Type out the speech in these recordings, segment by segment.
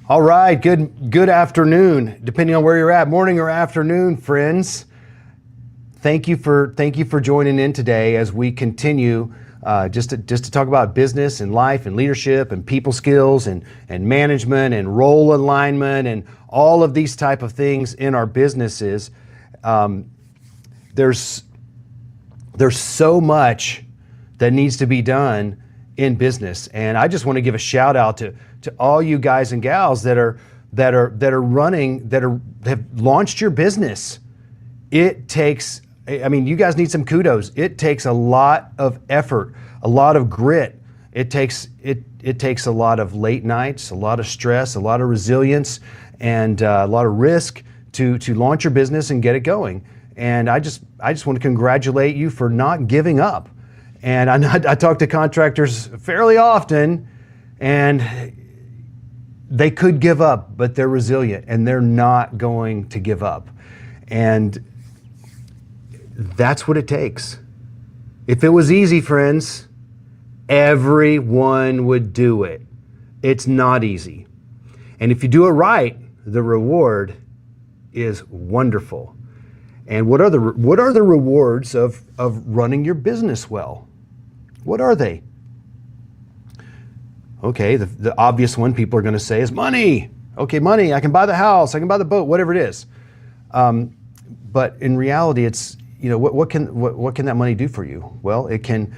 All right, good afternoon, depending on where you're at, morning or afternoon, friends. Thank you for joining in today as we continue just to talk about business and life and leadership and people skills and management and role alignment and all of these type of things in our businesses. There's so much that needs to be done in business, and I just want to give a shout out to all you guys and gals that are running, have launched your business. It takes, you guys need some kudos. It takes a lot of effort, a lot of grit. It takes a lot of late nights, a lot of stress, a lot of resilience, and a lot of risk to launch your business and get it going. And I just want to congratulate you for not giving up. And I talk to contractors fairly often, and they could give up, but they're resilient and they're not going to give up. And that's what it takes. If it was easy, friends, everyone would do it. It's not easy. And if you do it right, the reward is wonderful. And what are the rewards of running your business well? What are they? Okay, the obvious one people are going to say is money. Okay, money, I can buy the house, I can buy the boat, whatever it is. But in reality, it's, what can that money do for you? Well, it can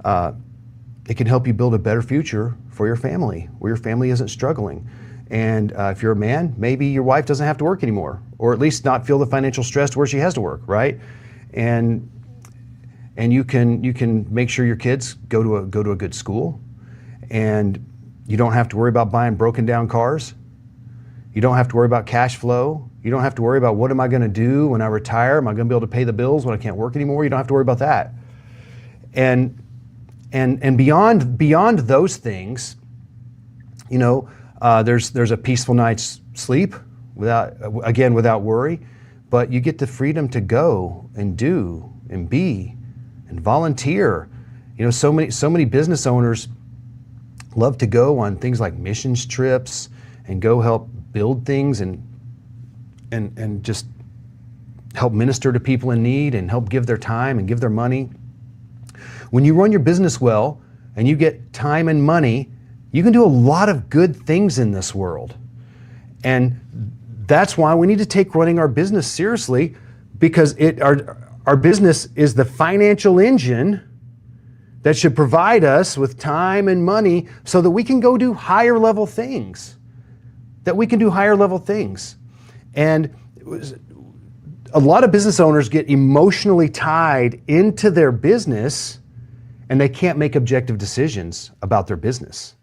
help you build a better future for your family, where your family isn't struggling. And if you're a man, maybe your wife doesn't have to work anymore, or at least not feel the financial stress where she has to work, right? And you can make sure your kids go to a good school, and you don't have to worry about buying broken down cars. You don't have to worry about cash flow. You don't have to worry about what am I going to do when I retire? Am I going to be able to pay the bills when I can't work anymore? You don't have to worry about that. And beyond those things, there's a peaceful night's sleep without worry, but you get the freedom to go and do and be and volunteer. So many business owners love to go on things like missions trips and go help build things and just help minister to people in need and help give their time and give their money. When you run your business well and you get time and money, you can do a lot of good things in this world. And that's why we need to take running our business seriously, because our business is the financial engine that should provide us with time and money so that we can go do higher level things. And a lot of business owners get emotionally tied into their business, and they can't make objective decisions about their business.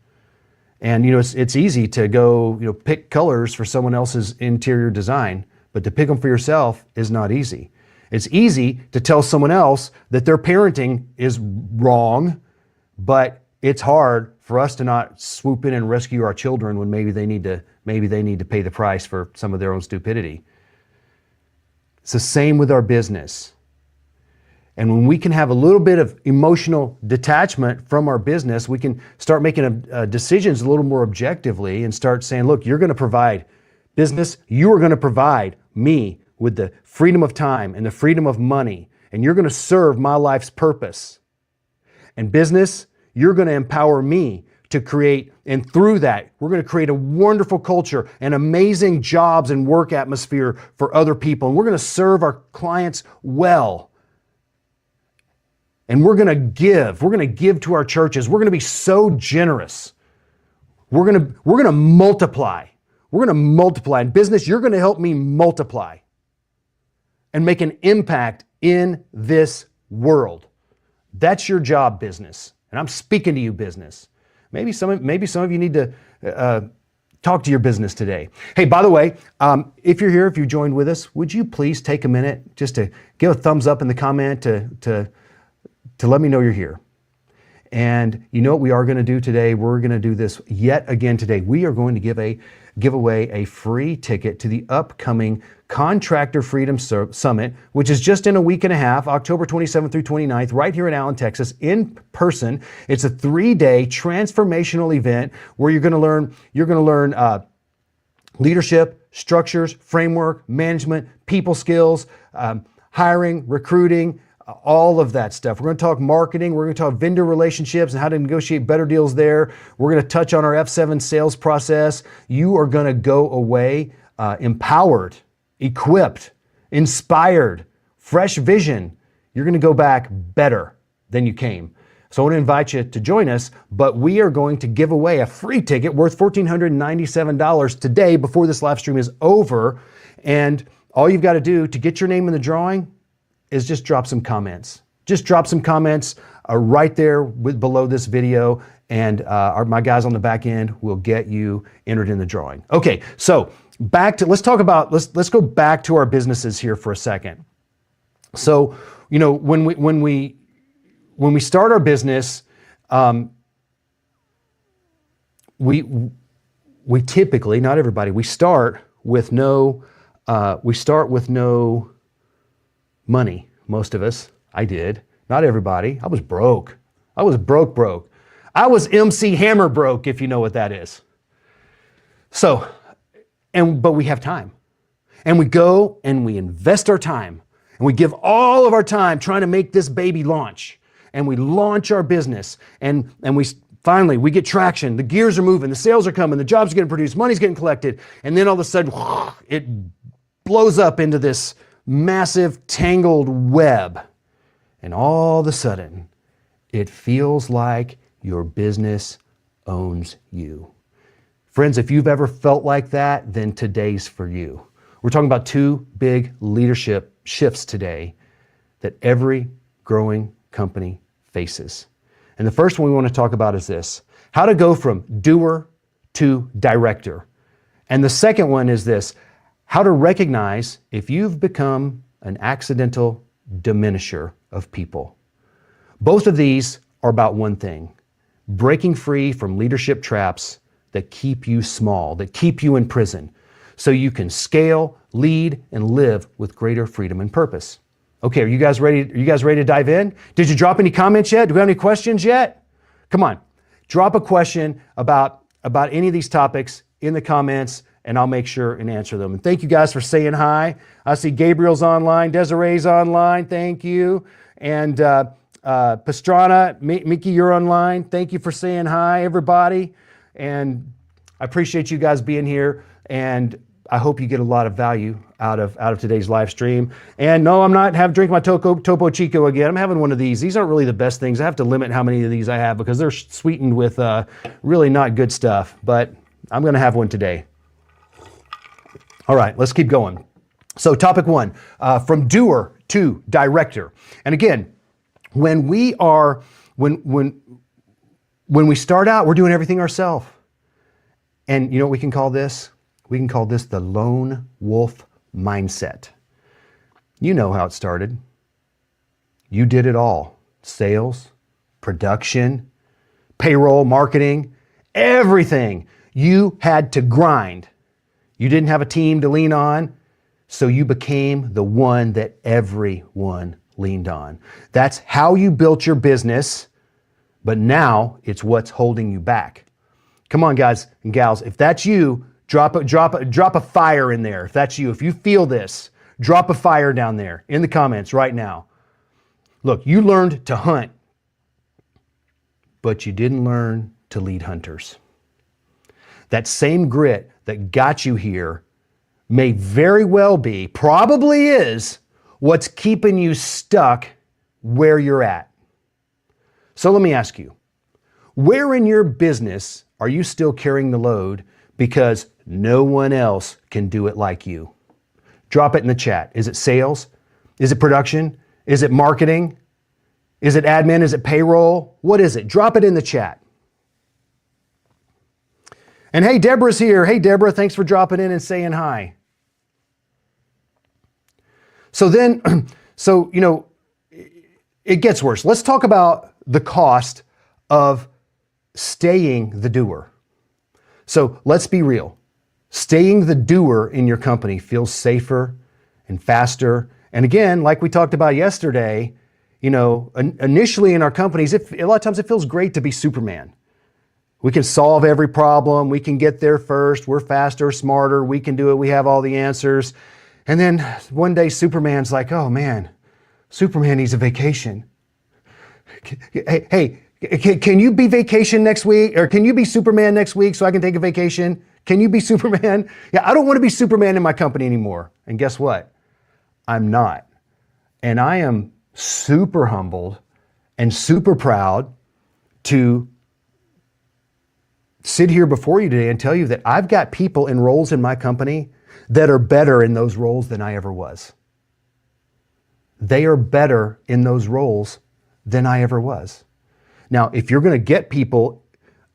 And it's easy to go pick colors for someone else's interior design, but to pick them for yourself is not easy. It's easy to tell someone else that their parenting is wrong, but it's hard for us to not swoop in and rescue our children when maybe they need to pay the price for some of their own stupidity. It's the same with our business. And when we can have a little bit of emotional detachment from our business, we can start making decisions a little more objectively and start saying, look, you're going to provide business, you are going to provide me with the freedom of time and the freedom of money, and you're going to serve my life's purpose. And business, you're going to empower me to create, and through that, we're going to create a wonderful culture and amazing jobs and work atmosphere for other people. And we're going to serve our clients well. And we're going to give to our churches. We're going to be so generous. We're going to multiply. We're going to multiply. In business, you're going to help me multiply and make an impact in this world. That's your job, business. And I'm speaking to you, business. Maybe some of you need to talk to your business today. Hey, by the way, if you're here, if you joined with us, would you please take a minute just to give a thumbs up in the comment to let me know you're here. And you know what we are going to do today? We're going to do this yet again today. We are going to give away a free ticket to the upcoming Contractor Freedom Summit, which is just in a week and a half, October 27th through 29th, right here in Allen, Texas, in person. It's a 3-day transformational event where you're going to learn leadership, structures, framework, management, people skills, hiring, recruiting, all of that stuff. We're going to talk marketing. We're going to talk vendor relationships and how to negotiate better deals there. We're going to touch on our F7 sales process. You are going to go away empowered, equipped, inspired, fresh vision. You're going to go back better than you came. So I want to invite you to join us, but we are going to give away a free ticket worth $1,497 today before this live stream is over. And all you've got to do to get your name in the drawing is just drop some comments. Just drop some comments right there below this video, and my guys on the back end will get you entered in the drawing. Okay, so let's go back to our businesses here for a second. So, when we start our business, we typically, not everybody, we start with no money. Most of us. I did. Not everybody. I was broke. I was broke. I was MC Hammer broke, if you know what that is. So, but we have time. And we go and we invest our time. And we give all of our time trying to make this baby launch. And we launch our business. And we finally get traction. The gears are moving. The sales are coming. The jobs are getting produced. Money's getting collected. And then all of a sudden, it blows up into this massive tangled web. And all of a sudden, it feels like your business owns you. Friends, if you've ever felt like that, then today's for you. We're talking about two big leadership shifts today that every growing company faces. And the first one we want to talk about is this: how to go from doer to director. And the second one is this: how to recognize if you've become an accidental diminisher of people. Both of these are about one thing: breaking free from leadership traps that keep you small, that keep you in prison, so you can scale, lead, and live with greater freedom and purpose. Okay, are you guys ready to dive in? Did you drop any comments yet? Do we have any questions yet? Come on, drop a question about any of these topics in the comments, and I'll make sure and answer them. And thank you guys for saying hi. I see Gabriel's online, Desiree's online, thank you. And Pastrana, Mickey, you're online. Thank you for saying hi, everybody. And I appreciate you guys being here, and I hope you get a lot of value out of today's live stream. And no, I'm not drinking my Topo Chico again. I'm having one of these. These aren't really the best things. I have to limit how many of these I have because they're sweetened with really not good stuff. But I'm going to have one today. All right, let's keep going. So topic one, from doer to director. And again, when we start out, we're doing everything ourselves. And you know what we can call this? We can call this the lone wolf mindset. You know how it started. You did it all. Sales, production, payroll, marketing, everything. You had to grind. You didn't have a team to lean on, so you became the one that everyone leaned on. That's how you built your business, but now it's what's holding you back. Come on, guys and gals, if that's you, drop a fire in there. If that's you, if you feel this, drop a fire down there in the comments right now. Look, you learned to hunt, but you didn't learn to lead hunters. That same grit that got you here may very well be, probably is, what's keeping you stuck where you're at. So let me ask you, where in your business are you still carrying the load because no one else can do it like you? Drop it in the chat. Is it sales? Is it production? Is it marketing? Is it admin? Is it payroll? What is it? Drop it in the chat. And hey, Deborah's here. Hey, Deborah, thanks for dropping in and saying hi. So it gets worse. Let's talk about the cost of staying the doer. So let's be real. Staying the doer in your company feels safer and faster. And again, like we talked about yesterday, initially in our companies, a lot of times it feels great to be Superman. We can solve every problem. We can get there first. We're faster, smarter. We can do it. We have all the answers. And then one day Superman's like, oh man, Superman needs a vacation. Hey, can you be vacation next week? Or can you be Superman next week so I can take a vacation? Can you be Superman? Yeah, I don't want to be Superman in my company anymore. And guess what? I'm not. And I am super humbled and super proud to sit here before you today and tell you that I've got people in roles in my company that are better in those roles than I ever was. They are better in those roles than I ever was. Now, if you're going to get people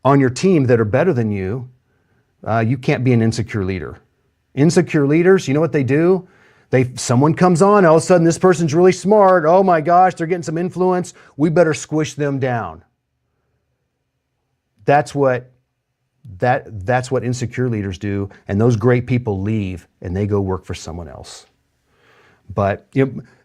on your team that are better than you, you can't be an insecure leader. Insecure leaders, you know what they do? Someone comes on, all of a sudden this person's really smart. Oh my gosh, they're getting some influence. We better squish them down. That's what insecure leaders do, and those great people leave and they go work for someone else. But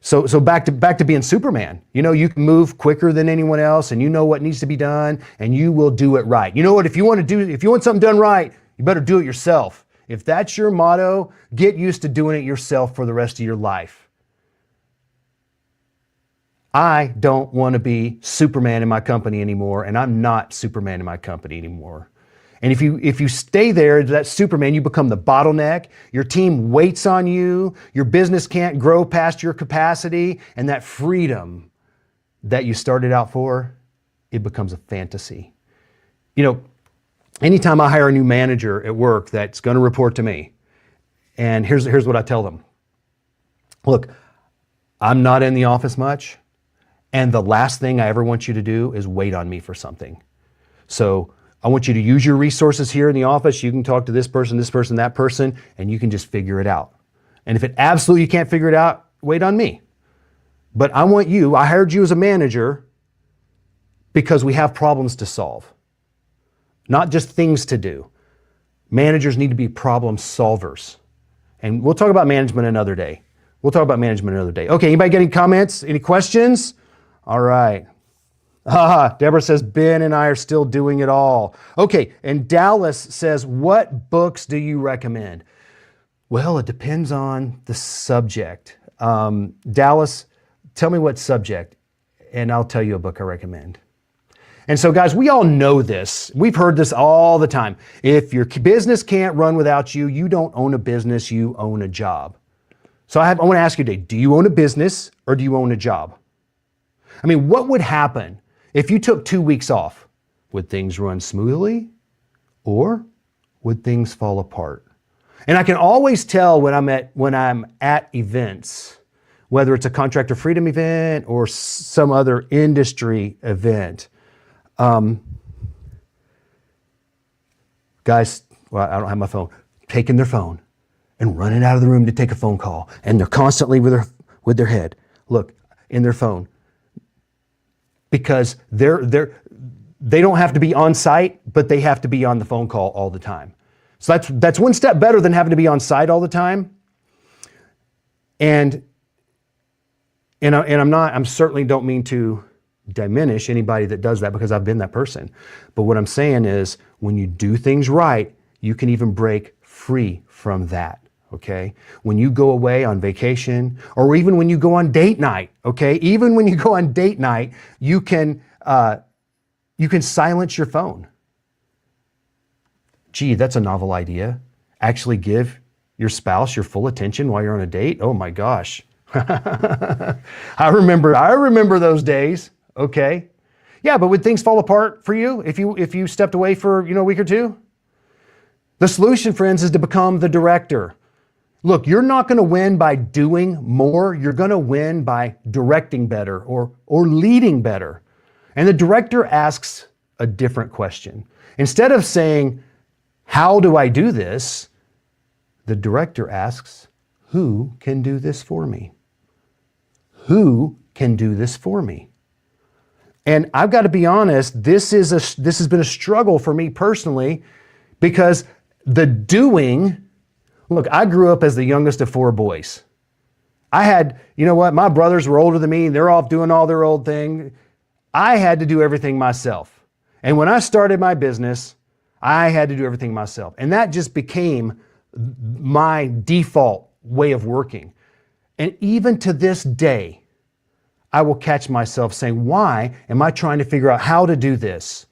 so back to being Superman. You can move quicker than anyone else, and you know what needs to be done, and you will do it right. You know what? If you want something done right, you better do it yourself. If that's your motto, get used to doing it yourself for the rest of your life. I don't want to be Superman in my company anymore, and I'm not Superman in my company anymore. And if you stay there, that Superman, you become the bottleneck. Your team waits on you. Your business can't grow past your capacity. And that freedom that you started out for, it becomes a fantasy. Anytime I hire a new manager at work that's going to report to me, and here's what I tell them. Look, I'm not in the office much, and the last thing I ever want you to do is wait on me for something. So I want you to use your resources here in the office. You can talk to this person, that person, and you can just figure it out. And if it absolutely you can't figure it out, wait on me. But I hired you as a manager because we have problems to solve, not just things to do. Managers need to be problem solvers. And we'll talk about management another day. Okay, anybody got any comments? Any questions? All right. Deborah says, Ben and I are still doing it all. Okay, and Dallas says, what books do you recommend? Well, it depends on the subject. Dallas, tell me what subject, and I'll tell you a book I recommend. And so guys, we all know this. We've heard this all the time. If your business can't run without you, you don't own a business, you own a job. So I want to ask you today, do you own a business or do you own a job? I mean, what would happen if you took 2 weeks off? Would things run smoothly or would things fall apart? And I can always tell when I'm at events, whether it's a Contractor Freedom event or some other industry event. Guys, I don't have my phone, taking their phone and running out of the room to take a phone call. And they're constantly with their head, look, in their phone. Because they don't have to be on site, but they have to be on the phone call all the time. So that's one step better than having to be on site all the time. And I'm certainly don't mean to diminish anybody that does that, because I've been that person. But what I'm saying is, when you do things right, you can even break free from that. Okay? When you go away on vacation, or even when you go on date night, okay? Even when you go on date night, you can silence your phone. Gee, that's a novel idea. Actually give your spouse your full attention while you're on a date? Oh my gosh. I remember those days, okay? Yeah, but would things fall apart for you if you stepped away for, a week or two? The solution, friends, is to become the director. Look, you're not going to win by doing more. You're going to win by directing better or leading better. And the director asks a different question. Instead of saying, how do I do this? The director asks, who can do this for me? Who can do this for me? And I've got to be honest, this has been a struggle for me personally, because the doing. Look, I grew up as the youngest of 4 boys. I had, my brothers were older than me. They're off doing all their old thing. I had to do everything myself. And when I started my business, I had to do everything myself. And that just became my default way of working. And even to this day, I will catch myself saying, why am I trying to figure out how to do this?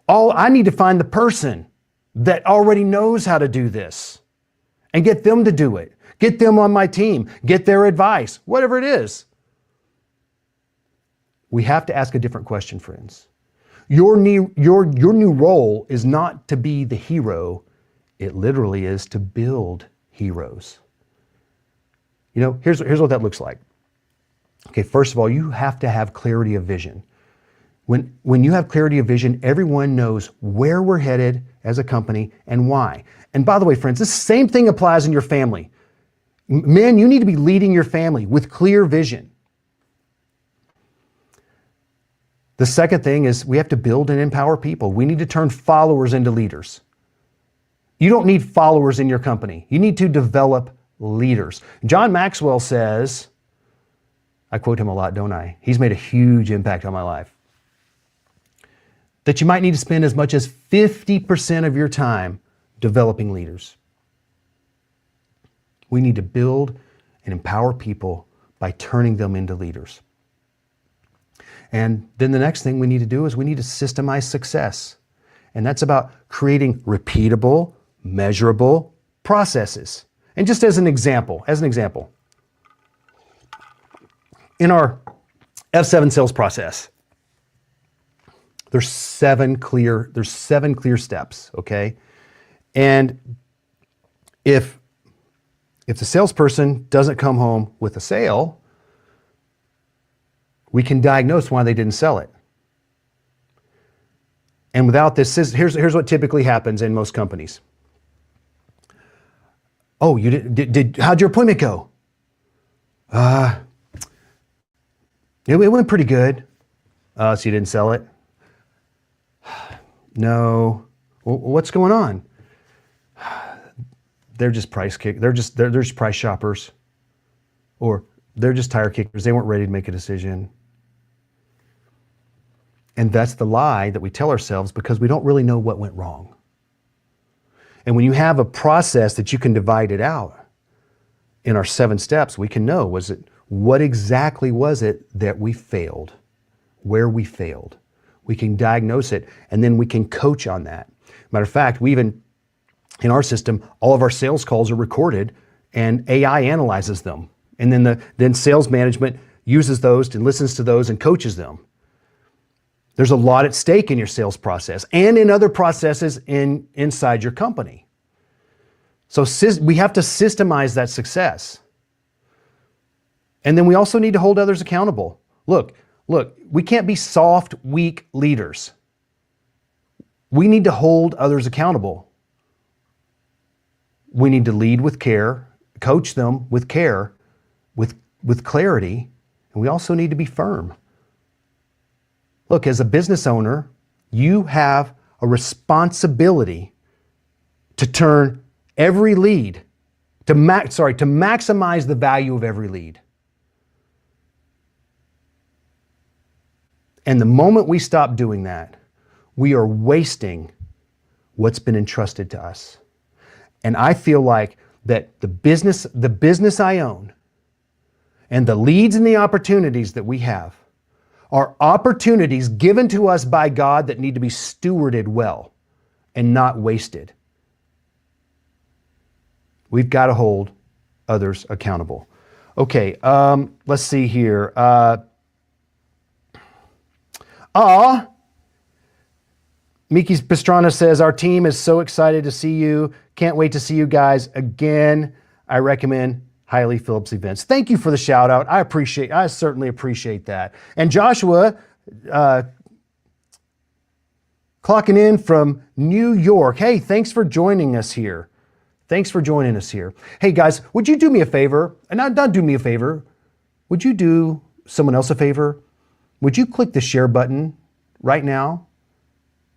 I need to find the person that already knows how to do this and get them to do it. Get them on my team, get their advice, whatever it is. We have to ask a different question, friends. Your new role is not to be the hero. It literally is to build heroes. Here's what that looks like. Okay, first of all, you have to have clarity of vision. When you have clarity of vision, everyone knows where we're headed as a company and why. And by the way, friends, this same thing applies in your family. Men, you need to be leading your family with clear vision. The second thing is we have to build and empower people. We need to turn followers into leaders. You don't need followers in your company. You need to develop leaders. John Maxwell says, I quote him a lot, don't I? He's made a huge impact on my life. That you might need to spend as much as 50% of your time developing leaders. We need to build and empower people by turning them into leaders. And then the next thing we need to do is we need to systemize success. And that's about creating repeatable, measurable processes. And just as an example, in our F7 sales process, there's seven clear steps, okay? And if the salesperson doesn't come home with a sale, we can diagnose why they didn't sell it. And without this, here's what typically happens in most companies. Oh, you how'd your appointment go? It went pretty good. So you didn't sell it? No. Well, what's going on? They're just they're just price shoppers. Or they're just tire kickers. They weren't ready to make a decision. And that's the lie that we tell ourselves because we don't really know what went wrong. And when you have a process that you can divide it out in our 7 steps, we can know, what exactly was it that we failed, where we failed. We can diagnose it, and then we can coach on that. Matter of fact, in our system, all of our sales calls are recorded and AI analyzes them. And then sales management uses those and listens to those and coaches them. There's a lot at stake in your sales process and in other processes inside your company. So we have to systemize that success. And then we also need to hold others accountable. Look, we can't be soft, weak leaders. We need to hold others accountable. We need to lead with care, coach them with care, with clarity, and we also need to be firm. Look, as a business owner, you have a responsibility to turn every lead, to maximize the value of every lead. And the moment we stop doing that, we are wasting what's been entrusted to us. And I feel like that the business I own and the leads and the opportunities that we have are opportunities given to us by God that need to be stewarded well and not wasted. We've got to hold others accountable. Okay, let's see here. Miki Pastrana says, our team is so excited to see you. Can't wait to see you guys again. I recommend highly Phillips events. Thank you for the shout out. I certainly appreciate that. And Joshua, clocking in from New York. Hey, thanks for joining us here. Hey guys, would you do me a favor? And not do me a favor. Would you do someone else a favor? Would you click the share button right now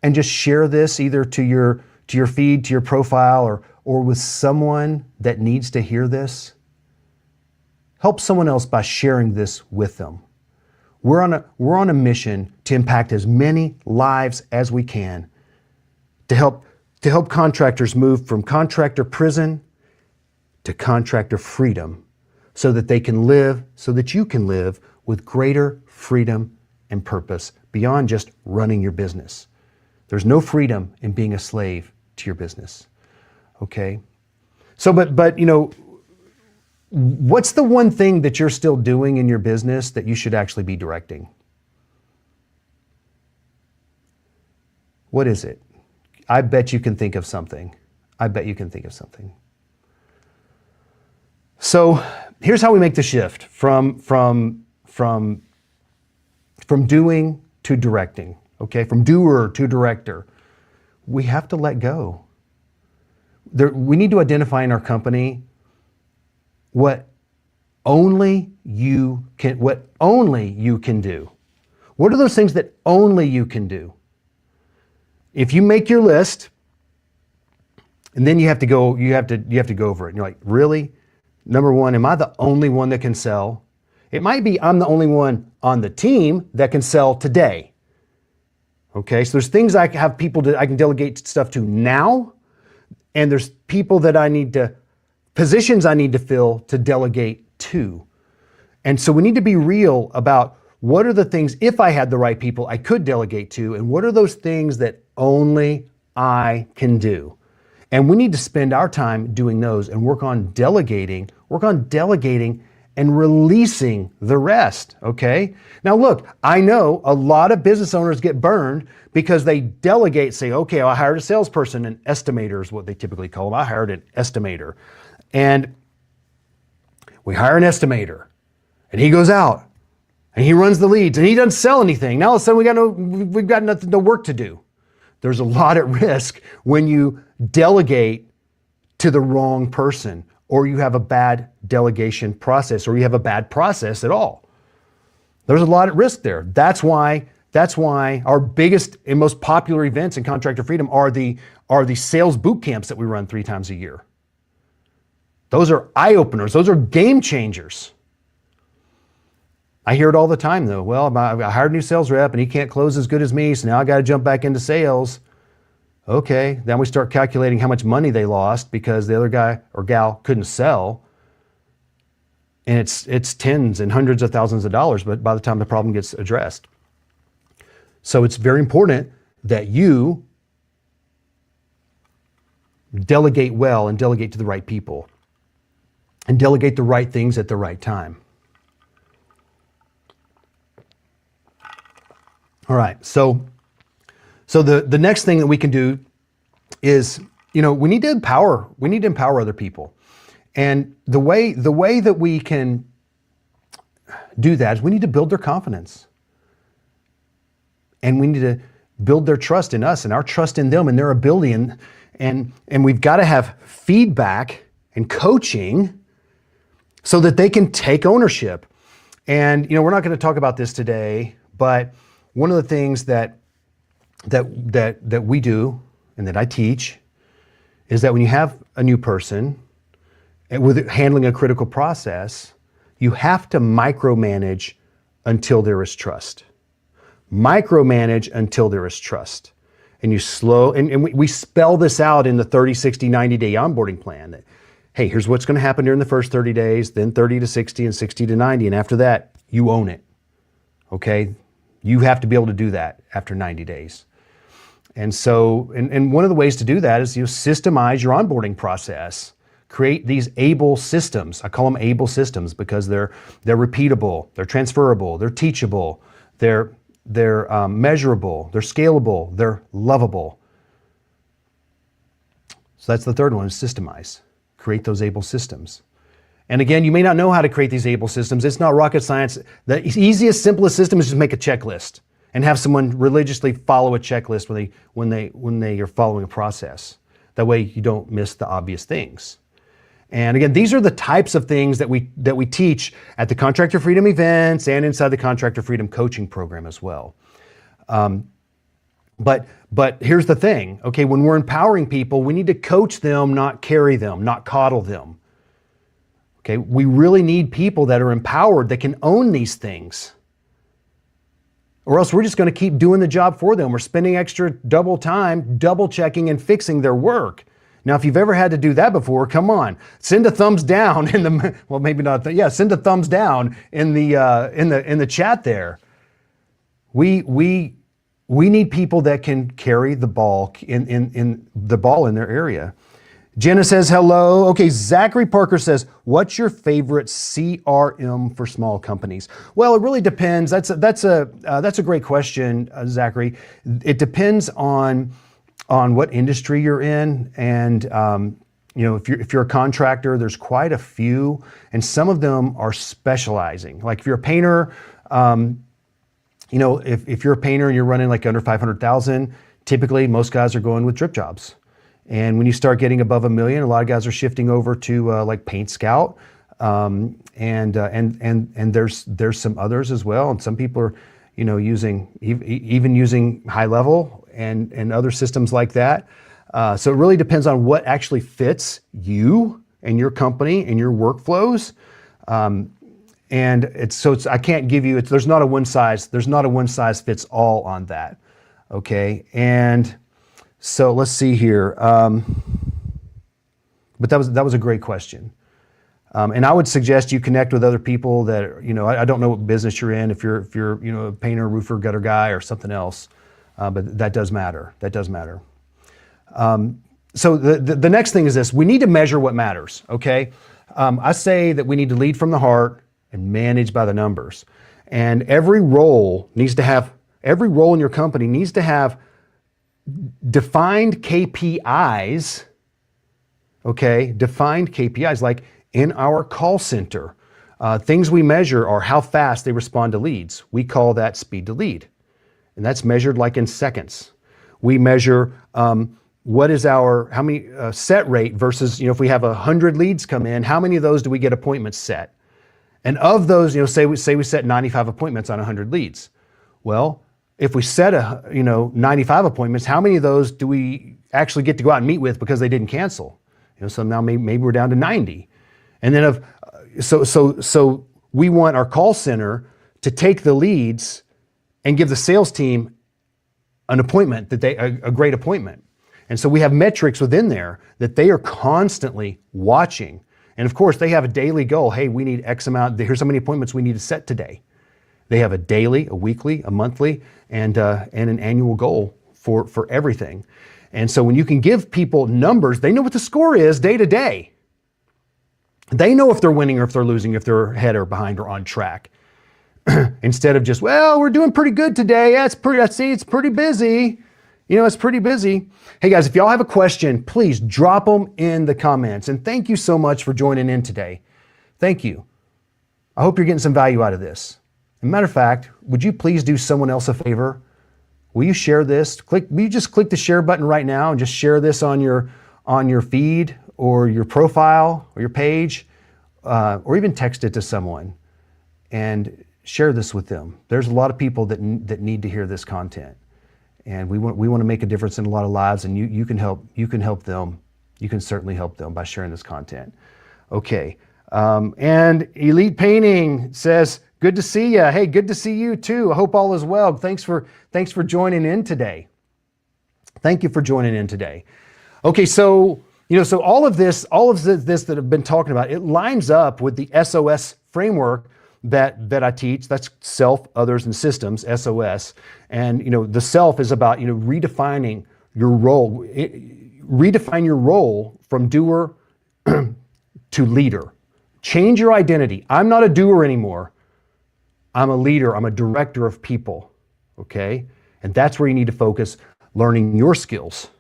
and just share this either to your feed, to your profile, or with someone that needs to hear this? Help someone else by sharing this with them. We're on a mission to impact as many lives as we can to help contractors move from contractor prison to contractor freedom so that they can live, so that you can live with greater freedom and purpose beyond just running your business. There's no freedom in being a slave to your business. Okay? So, but you know, what's the one thing that you're still doing in your business that you should actually be directing? What is it? I bet you can think of something. I bet you can think of something. So here's how we make the shift from doing to directing, okay? From doer to director. We have to let go. We need to identify in our company what only you can do. What are those things that only you can do? If you make your list, and then you have to go over it, and you're like, really? Number one, am I the only one that can sell? It might be I'm the only one on the team that can sell today. Okay, so there's things I have people that I can delegate stuff to now, and there's people that positions I need to fill to delegate to. And so we need to be real about what are the things, if I had the right people, I could delegate to, and what are those things that only I can do. And we need to spend our time doing those and work on delegating and releasing the rest, okay? Now look, I know a lot of business owners get burned because they delegate, say, okay, I hired a salesperson, an estimator is what they typically call them. I hired an estimator. And we hire an estimator and he goes out and he runs the leads and he doesn't sell anything. Now all of a sudden we've got nothing, no work to do. There's a lot at risk when you delegate to the wrong person, or you have a bad delegation process, or you have a bad process at all. There's a lot at risk there. That's why our biggest and most popular events in Contractor Freedom are the sales boot camps that we run 3 times a year. Those are eye openers. Those are game changers. I hear it all the time though. Well, I hired a new sales rep and he can't close as good as me, so now I got to jump back into sales. Okay, then we start calculating how much money they lost because the other guy or gal couldn't sell. And it's tens and hundreds of thousands of dollars, but by the time the problem gets addressed. So it's very important that you delegate well and delegate to the right people and delegate the right things at the right time. All right, so the next thing that we can do is, we need to empower other people. And the way that we can do that is we need to build their confidence. And we need to build their trust in us and our trust in them and their ability. And we've got to have feedback and coaching so that they can take ownership. And, we're not going to talk about this today, but one of the things that we do and that I teach is that when you have a new person with handling a critical process, you have to micromanage until there is trust. Micromanage until there is trust. And you and we spell this out in the 30, 60, 90-day onboarding plan that, hey, here's what's going to happen during the first 30 days, then 30 to 60 and 60 to 90. And after that, you own it. Okay? You have to be able to do that after 90 days. And so, and one of the ways to do that is systemize your onboarding process. Create these able systems. I call them able systems because they're repeatable, they're transferable, they're teachable, they're measurable, they're scalable, they're lovable. So that's the third one, is systemize. Create those able systems. And again, you may not know how to create these able systems. It's not rocket science. The easiest, simplest system is just make a checklist and have someone religiously follow a checklist when they are following a process. That way you don't miss the obvious things. And again, these are the types of things that we teach at the Contractor Freedom events and inside the Contractor Freedom coaching program as well. But here's the thing, okay? When we're empowering people, we need to coach them, not carry them, not coddle them. Okay, we really need people that are empowered, that can own these things. or else we're just going to keep doing the job for them. We're spending extra double time, double checking and fixing their work. Now, if you've ever had to do that before, come on, send a thumbs down in the, well, maybe not, send a thumbs down in the chat there. We need people that can carry the ball in their area. Jenna says hello. Okay, Zachary Parker says, what's your favorite CRM for small companies? Well, it really depends. That's a great question, Zachary. It depends on what industry you're in, and if you're a contractor, there's quite a few, and some of them are specializing. Like if you're a painter, if you're a painter and you're running like under 500,000, typically most guys are going with drip jobs. And when you start getting above $1 million, a lot of guys are shifting over to like Paint Scout, and there's some others as well. And some people are, using high level and other systems like that. So it really depends on what actually fits you and your company and your workflows. I can't give you, there's not a one size fits all on that. Okay. And so let's see here. But that was a great question. And I would suggest you connect with other people that, I don't know what business you're in, if you're a painter, roofer, gutter guy, or something else. But that does matter. So the next thing is this: we need to measure what matters. Okay. I say that we need to lead from the heart and manage by the numbers. And every role in your company needs to have defined KPIs, okay? Defined KPIs, like in our call center. Things we measure are how fast they respond to leads. We call that speed to lead. And that's measured like in seconds. We measure what is how many set rate versus, if we have 100 leads come in, how many of those do we get appointments set? And of those, say we set 95 appointments on 100 leads. Well, if we set 95 appointments, how many of those do we actually get to go out and meet with because they didn't cancel? So now maybe we're down to 90. And then so we want our call center to take the leads and give the sales team an appointment a great appointment. And so we have metrics within there that they are constantly watching. And of course, they have a daily goal. Hey, we need X amount. Here's how many appointments we need to set today. They have a daily, a weekly, a monthly, and an annual goal for everything. And so when you can give people numbers, they know what the score is day to day. They know if they're winning or if they're losing, if they're ahead or behind or on track. Instead of just, well, we're doing pretty good today. Yeah, it's pretty busy. It's pretty busy. Hey guys, if y'all have a question, please drop them in the comments. And thank you so much for joining in today. Thank you. I hope you're getting some value out of this. As a matter of fact, would you please do someone else a favor? Will you share this? Will you just click the share button right now and just share this on your feed or your profile or your page, or even text it to someone and share this with them. There's a lot of people that need to hear this content. And we want to make a difference in a lot of lives, and you can help them. You can certainly help them by sharing this content. Okay. And Elite Painting says, good to see you. Hey, good to see you too. I hope all is well. Thanks for joining in today. Thank you for joining in today. Okay, so so all of this that I've been talking about, it lines up with the SOS framework that I teach. That's self, others, and systems, SOS. And the self is about redefining your role. Redefine your role from doer to leader. Change your identity. I'm not a doer anymore. I'm a leader. I'm a director of people. Okay? And that's where you need to focus. Learning your skills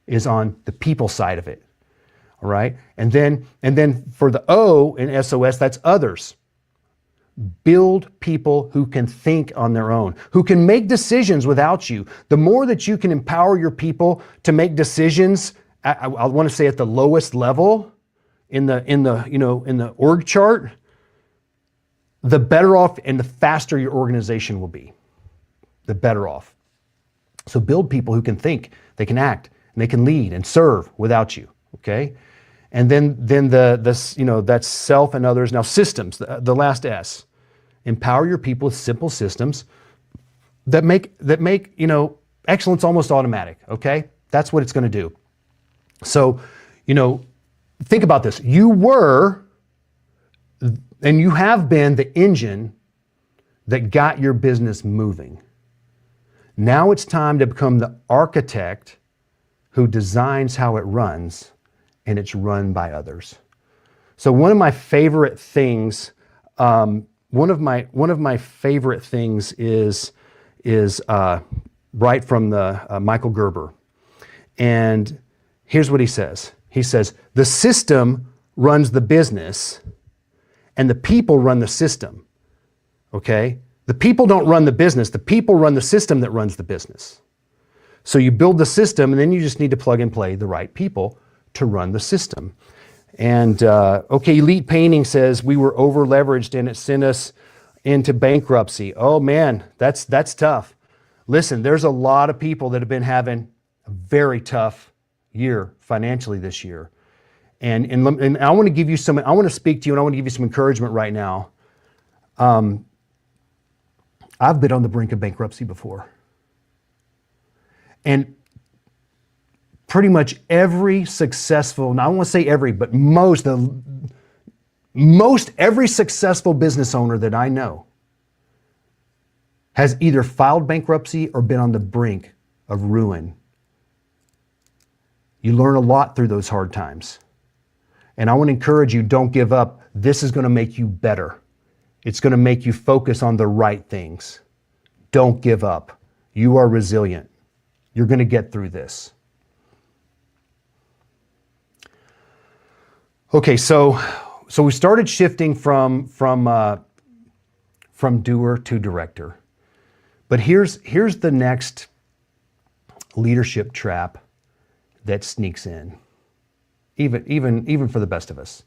is on the people side of it. All right? And then for the O in SOS, that's others. Build people who can think on their own, who can make decisions without you. The more that you can empower your people to make decisions, I want to say at the lowest level in the org chart, the better off and the faster your organization will be. The better off. So build people who can think, they can act, and they can lead and serve without you. Okay, and then that's self and others. Now systems, the last S. Empower your people with simple systems that make excellence almost automatic. Okay, that's what it's going to do. So, think about this. You were, and you have been, the engine that got your business moving. Now it's time to become the architect who designs how it runs, and it's run by others. So one of my favorite things, is right from the Michael Gerber, and here's what he says. He says, the system runs the business, and the people run the system. Okay? The people don't run the business. The people run the system that runs the business. So you build the system, and then you just need to plug and play the right people to run the system. And Elite Painting says we were over leveraged and it sent us into bankruptcy. Oh man, that's tough. Listen, there's a lot of people that have been having a very tough year financially this year. And I want to give you I want to speak to you, and I want to give you some encouragement right now. I've been on the brink of bankruptcy before. And pretty much every successful, now I don't want to say every, but most every successful business owner that I know has either filed bankruptcy or been on the brink of ruin. You learn a lot through those hard times. And I want to encourage you, don't give up. This is going to make you better. It's going to make you focus on the right things. Don't give up. You are resilient. You're going to get through this. Okay, so we started shifting from doer to director. But here's the next leadership trap that sneaks in, even for the best of us.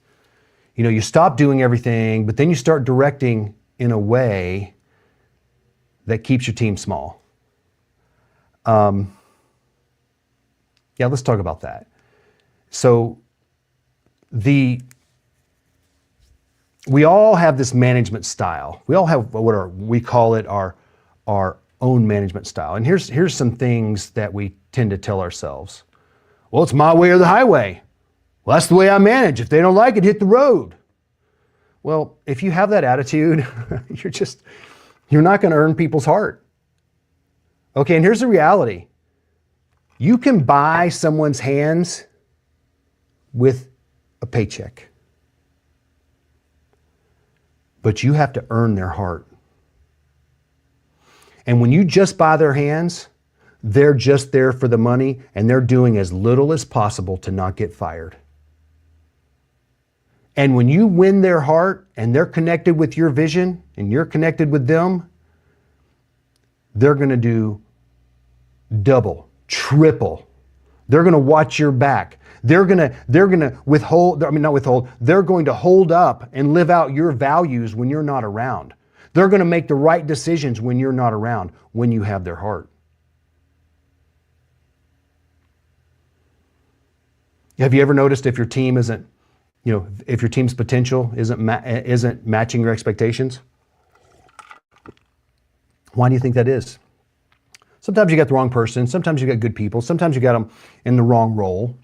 You stop doing everything, but then you start directing in a way that keeps your team small. Let's talk about that. So we all have this management style. We all have we call it our own management style. And here's some things that we tend to tell ourselves. Well, it's my way or the highway. Well, that's the way I manage. If they don't like it, hit the road. Well, if you have that attitude, you're not going to earn people's heart. Okay, and here's the reality. You can buy someone's hands with a paycheck, but you have to earn their heart. And when you just buy their hands, they're just there for the money, and they're doing as little as possible to not get fired. And when you win their heart and they're connected with your vision and you're connected with them, they're going to do double, triple. They're going to watch your back. They're going to they're going to hold up and live out your values when you're not around. They're going to make the right decisions when you're not around, when you have their heart. Have you ever noticed if your team isn't, if your team's potential isn't matching your expectations? Why do you think that is? Sometimes you got the wrong person. Sometimes you got good people. Sometimes you got them in the wrong role.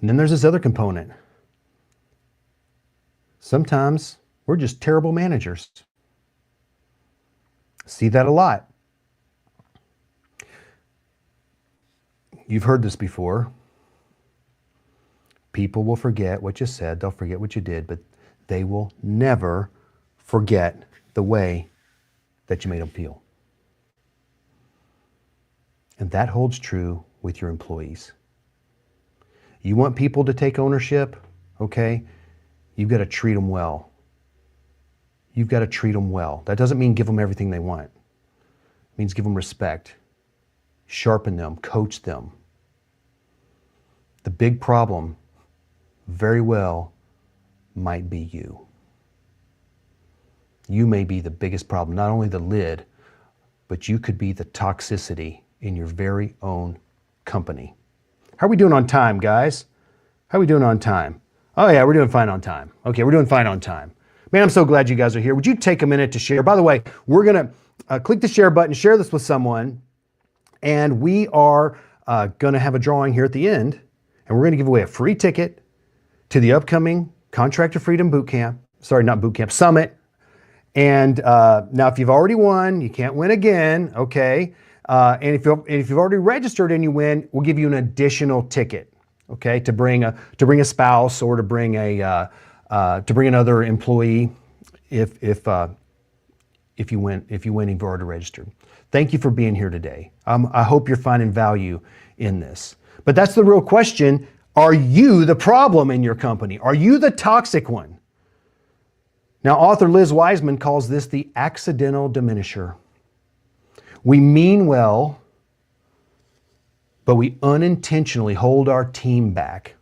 And then there's this other component. Sometimes we're just terrible managers. See that a lot. You've heard this before. People will forget what you said, they'll forget what you did, but they will never forget the way that you made them feel. And that holds true with your employees. You want people to take ownership, okay? You've got to treat them well. You've got to treat them well. That doesn't mean give them everything they want. It means give them respect, sharpen them, coach them. The big problem very well might be you. You may be the biggest problem, not only the lid, but you could be the toxicity in your very own company. How are we doing on time, guys? How are we doing on time? Oh yeah, we're doing fine on time. Okay, we're doing fine on time. Man, I'm so glad you guys are here. Would you take a minute to share? By the way, we're click the share button, share this with someone, and we are going to have a drawing here at the end, and we're going to give away a free ticket to the upcoming Contractor Freedom Summit. And now, if you've already won, you can't win again, okay? And if you've already registered and you win, we'll give you an additional ticket, okay, to bring a spouse or to bring another employee if you win and you've already registered. Thank you for being here today. I hope you're finding value in this. But that's the real question. Are you the problem in your company? Are you the toxic one? Now, author Liz Wiseman calls this the accidental diminisher. We mean well, but we unintentionally hold our team back.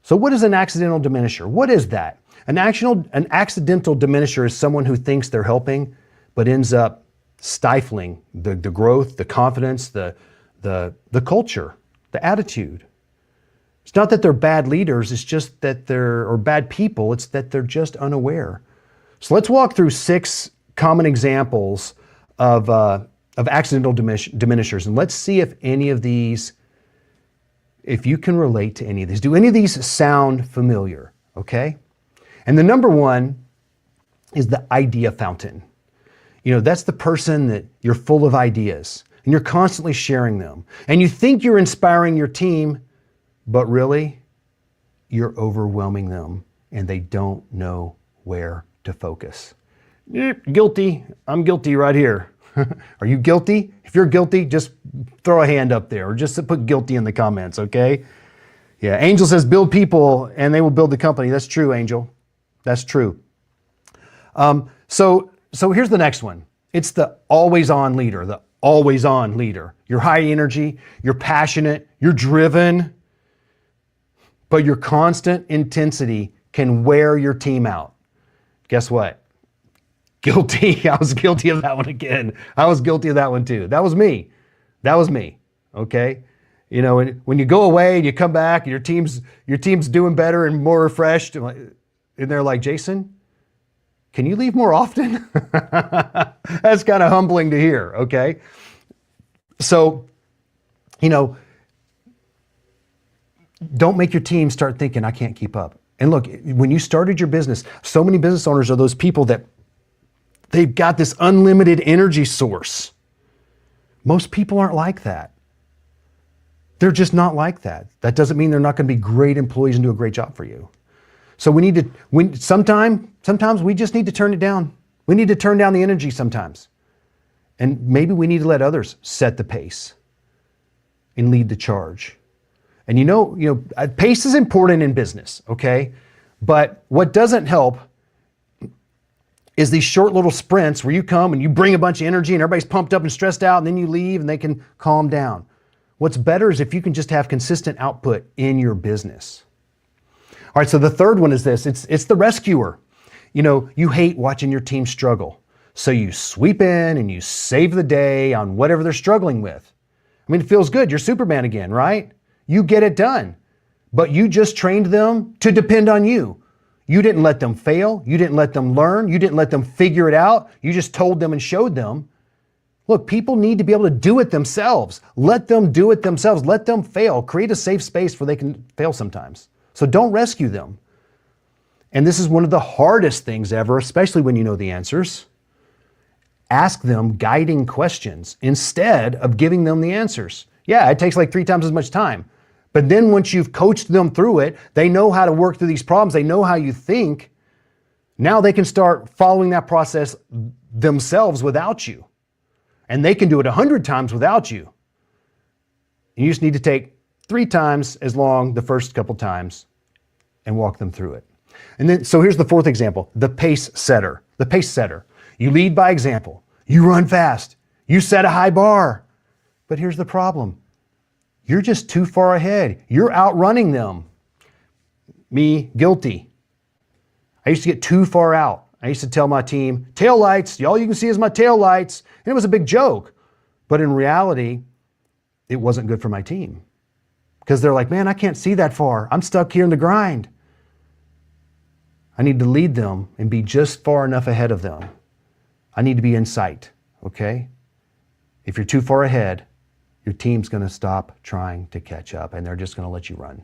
So what is an accidental diminisher? What is that? An accidental diminisher is someone who thinks they're helping, but ends up stifling the growth, the confidence, the culture, the attitude. It's not that they're bad leaders, it's just that or bad people, it's that they're just unaware. So let's walk through 6 common examples of accidental diminishers, and let's see if you can relate to any of these. Do any of these sound familiar, okay? And the number one is the idea fountain. That's the person that you're full of ideas, and you're constantly sharing them. And you think you're inspiring your team, but really, you're overwhelming them, and they don't know where to focus. Guilty. I'm guilty right here. Are you guilty? If you're guilty, just throw a hand up there, or just put guilty in the comments, okay? Yeah, Angel says, build people, and they will build the company. That's true, Angel. That's true. So here's the next one. It's the always-on leader, the always-on leader. You're high energy, you're passionate, you're driven, but your constant intensity can wear your team out. Guess what? Guilty. I was guilty of that one again. I was guilty of that one too. That was me. Okay? When you go away and you come back and your team's doing better and more refreshed, and they're like, Jason, can you leave more often? That's kind of humbling to hear, okay? So, don't make your team start thinking, I can't keep up. And look, when you started your business, so many business owners are those people that they've got this unlimited energy source. Most people aren't like that. They're just not like that. That doesn't mean they're not going to be great employees and do a great job for you. So sometimes we just need to turn it down. We need to turn down the energy sometimes. And maybe we need to let others set the pace and lead the charge. And pace is important in business, okay? But what doesn't help is these short little sprints where you come and you bring a bunch of energy and everybody's pumped up and stressed out, and then you leave and they can calm down. What's better is if you can just have consistent output in your business. All right, so the third one is this. It's the rescuer. You hate watching your team struggle. So you sweep in and you save the day on whatever they're struggling with. I mean, it feels good. You're Superman again, right? You get it done. But you just trained them to depend on you. You didn't let them fail. You didn't let them learn. You didn't let them figure it out. You just told them and showed them. Look, people need to be able to do it themselves. Let them do it themselves. Let them fail. Create a safe space where they can fail sometimes. So don't rescue them. And this is one of the hardest things ever, especially when you know the answers. Ask them guiding questions instead of giving them the answers. Yeah, it takes like 3 times as much time. But then once you've coached them through it, they know how to work through these problems. They know how you think. Now they can start following that process themselves without you. And they can do it 100 times without you. And you just need to take 3 times as long the first couple times and walk them through it. And then, so here's the 4th example, the pace setter. The pace setter. You lead by example. You run fast. You set a high bar. But here's the problem. You're just too far ahead. You're outrunning them. Me, guilty. I used to get too far out. I used to tell my team, tail lights, all you can see is my tail lights. And it was a big joke. But in reality, it wasn't good for my team. Because they're like, man, I can't see that far. I'm stuck here in the grind. I need to lead them and be just far enough ahead of them. I need to be in sight, okay? If you're too far ahead, your team's going to stop trying to catch up and they're just going to let you run.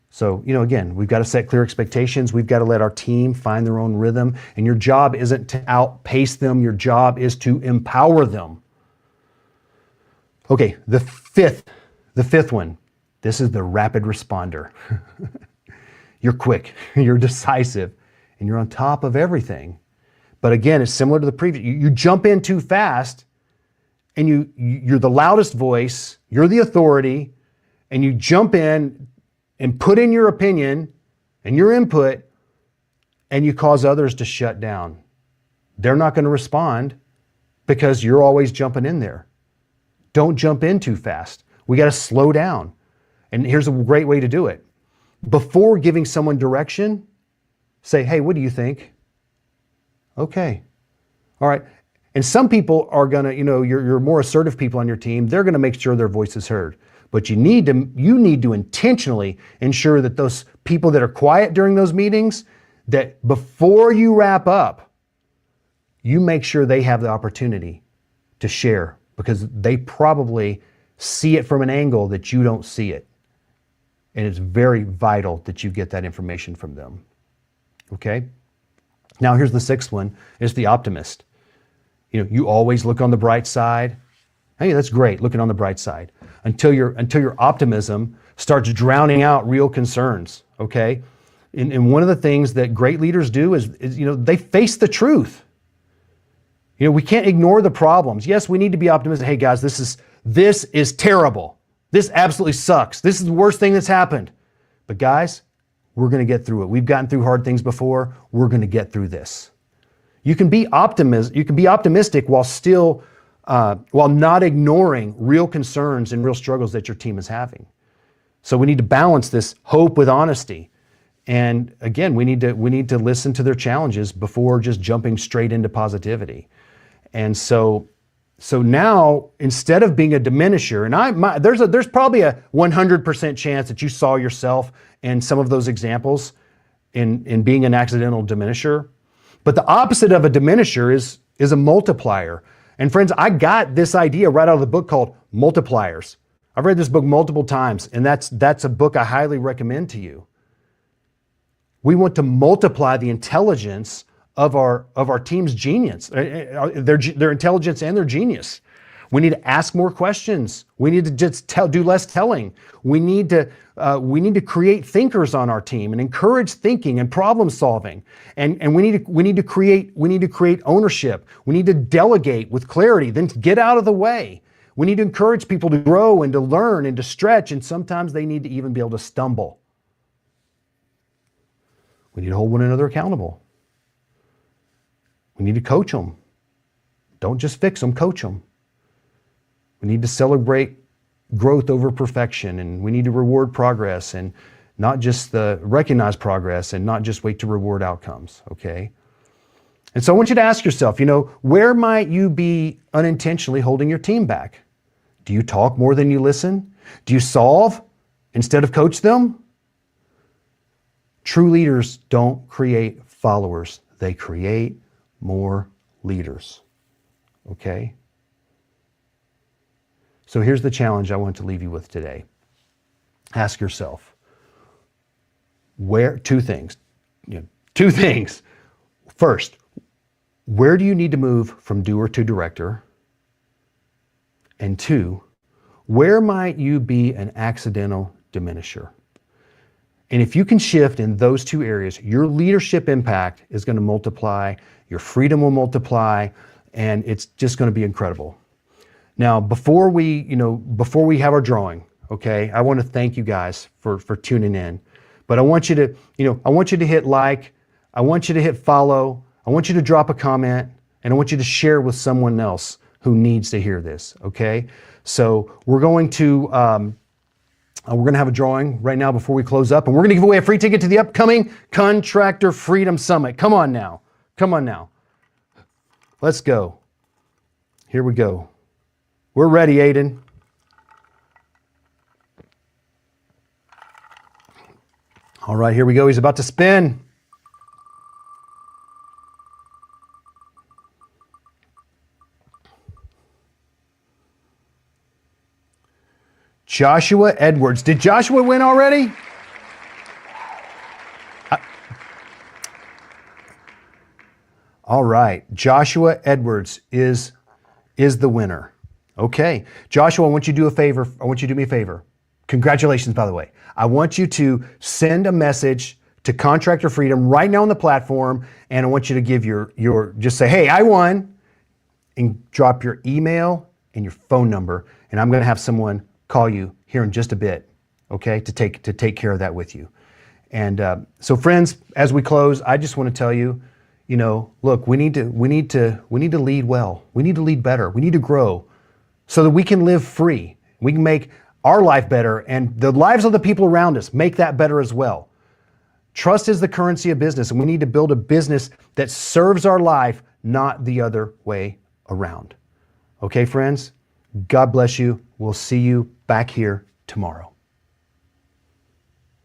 So, again, we've got to set clear expectations. We've got to let our team find their own rhythm. And your job isn't to outpace them. Your job is to empower them. Okay, the fifth one. This is the rapid responder. You're quick, you're decisive, and you're on top of everything. But again, it's similar to the previous. You jump in too fast, and you're the loudest voice, you're the authority, and you jump in and put in your opinion and your input, and you cause others to shut down. They're not going to respond because you're always jumping in there. Don't jump in too fast. We got to slow down. And here's a great way to do it. Before giving someone direction, say, hey, what do you think? Okay. All right. And some people are going to, your more assertive people on your team, they're going to make sure their voice is heard. But you need to intentionally ensure that those people that are quiet during those meetings, that before you wrap up, you make sure they have the opportunity to share, because they probably see it from an angle that you don't see it. And it's very vital that you get that information from them. Okay? Now here's the sixth one. It's the optimist. You always look on the bright side. Hey, that's great, looking on the bright side. Until your optimism starts drowning out real concerns. Okay? And one of the things that great leaders do is they face the truth. We can't ignore the problems. Yes, we need to be optimistic. Hey guys, this is terrible. This absolutely sucks. This is the worst thing that's happened. But guys, we're going to get through it. We've gotten through hard things before. We're going to get through this. You can be optimistic while not ignoring real concerns and real struggles that your team is having. So we need to balance this hope with honesty. And again, we need to listen to their challenges before just jumping straight into positivity. And so now, instead of being a diminisher, and there's probably a 100% chance that you saw yourself in some of those examples in being an accidental diminisher. But the opposite of a diminisher is a multiplier. And friends, I got this idea right out of the book called Multipliers. I've read this book multiple times, and that's a book I highly recommend to you. We want to multiply the intelligence of our team's genius, their intelligence and their genius. We need to ask more questions. We need to just do less telling. We need to create thinkers on our team and encourage thinking and problem solving. And we need to create ownership. We need to delegate with clarity, then get out of the way. We need to encourage people to grow and to learn and to stretch, and sometimes they need to even be able to stumble. We need to hold one another accountable. We need to coach them. Don't just fix them, coach them. We need to celebrate growth over perfection, and we need to reward progress and not just recognize progress and not just wait to reward outcomes, okay? And so I want you to ask yourself, where might you be unintentionally holding your team back? Do you talk more than you listen? Do you solve instead of coach them? True leaders don't create followers. They create more leaders. Okay? So here's the challenge I want to leave you with today. Ask yourself, two things. First, where do you need to move from doer to director? And two, where might you be an accidental diminisher? And if you can shift in those two areas, your leadership impact is going to multiply, your freedom will multiply, and it's just going to be incredible. Now, before we have our drawing, okay, I want to thank you guys for tuning in. But I want you to hit like, I want you to hit follow, I want you to drop a comment, and I want you to share with someone else who needs to hear this, okay? So we're going to have a drawing right now before we close up, and we're going to give away a free ticket to the upcoming Contractor Freedom Summit. Come on now. Let's go. Here we go. We're ready, Aiden. All right, here we go. He's about to spin. Joshua Edwards. Did Joshua win already? All right. Joshua Edwards is the winner. Okay. Joshua, I want you to do a favor. I want you to do me a favor. Congratulations, by the way. I want you to send a message to Contractor Freedom right now on the platform, and I want you to give your just say, hey, I won, and drop your email and your phone number, and I'm going to have someone call you here in just a bit, okay, to take care of that with you. And so, friends, as we close, I just want to tell you, look, we need to lead well. We need to lead better. We need to grow so that we can live free. We can make our life better, and the lives of the people around us make that better as well. Trust is the currency of business, and we need to build a business that serves our life, not the other way around. Okay, friends? God bless you. We'll see you back here tomorrow.